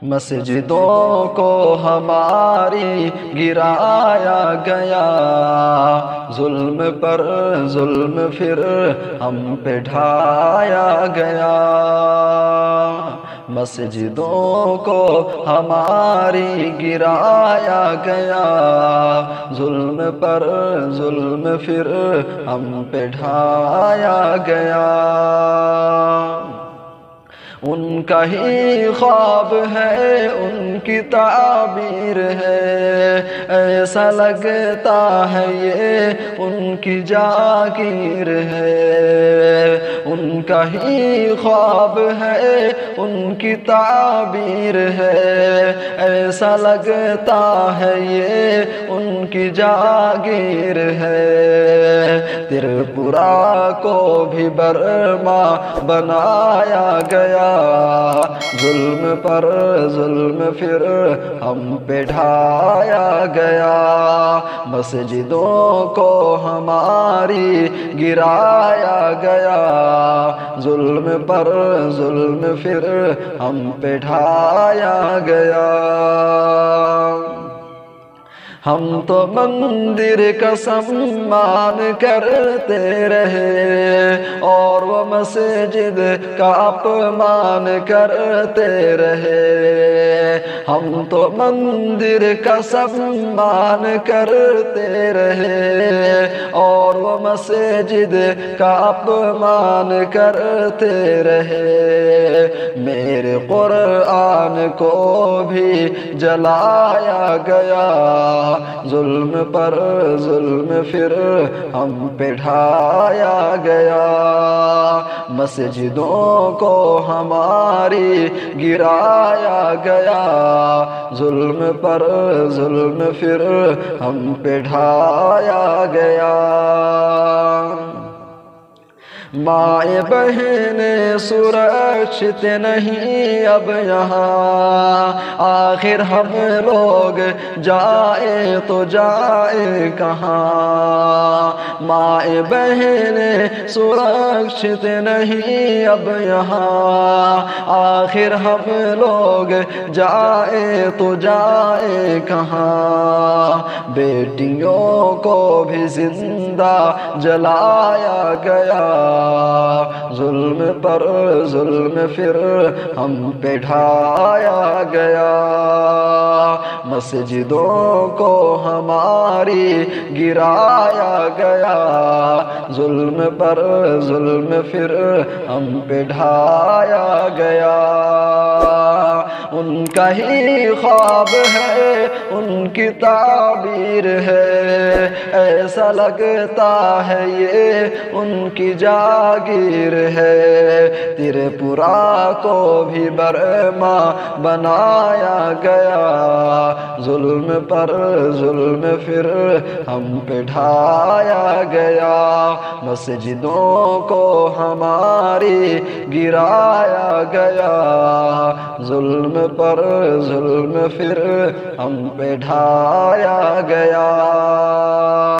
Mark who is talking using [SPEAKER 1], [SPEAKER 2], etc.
[SPEAKER 1] مسجدوں کو ہماری گرایا گیا، ظلم پر ظلم پھر ہم پہ ڈھایا گیا۔ مسجدوں کو ہماری گرایا گیا، ظلم پر ظلم پھر ہم پہ ڈھایا گیا۔ ان کا ہی خواب ہے، ان کی تعبیر ہے، ایسا لگتا ہے یہ ان کی جاگیر ہے۔ ان کا ہی خواب ہے، ان کی تعبیر ہے، ایسا لگتا ہے یہ ان کی جاگیر ہے۔ تریپورہ کو بھی برما بنایا گیا، ظلم پر ظلم پھر ہم پہ ڈھایا گیا۔ مسجدوں کو ہماری گرایا گیا، ظلم پر ظلم پھر ہم پہ ڈھایا گیا۔ ہم تو مندر کا سمان کرتے رہے اور وہ مسجد کا اپمان کرتے رہے۔ ہم تو مندر کا سمان کرتے رہے اور وہ مسجد کا اپمان کرتے رہے۔ میرے قرآن کو بھی جلایا گیا، ظلم پر ظلم پھر ہم پہ ڈھایا گیا۔ مسجدوں کو ہماری گرایا گیا، ظلم پر ظلم پھر ہم پہ ڈھایا گیا۔ مائیں بہنیں سرکشت نہیں اب یہاں، آخر ہم لوگ جائیں تو جائیں کہاں۔ مائیں بہنیں سرکشت نہیں اب یہاں، آخر ہم لوگ جائیں تو جائیں کہاں۔ بیٹیوں کو بھی زندہ جلایا گیا، ظلم پر ظلم پھر ہم پہ ڈھایا گیا۔ مسجدوں کو ہماری گرایا گیا، ظلم پر ظلم پھر ہم پہ ڈھایا گیا۔ ان کا ہی خواب ہے، ان کی تعبیر ہے، ایسا لگتا ہے یہ ان کی جاگیر ہے۔ تریپورہ کو بھی برما بنایا گیا، ظلم پر ظلم پھر ہم پہ ڈھایا گیا۔ مسجدوں کو ہماری گرایا گیا، ظلم پر ظلم پھر ہم پہ ڈھایا گیا۔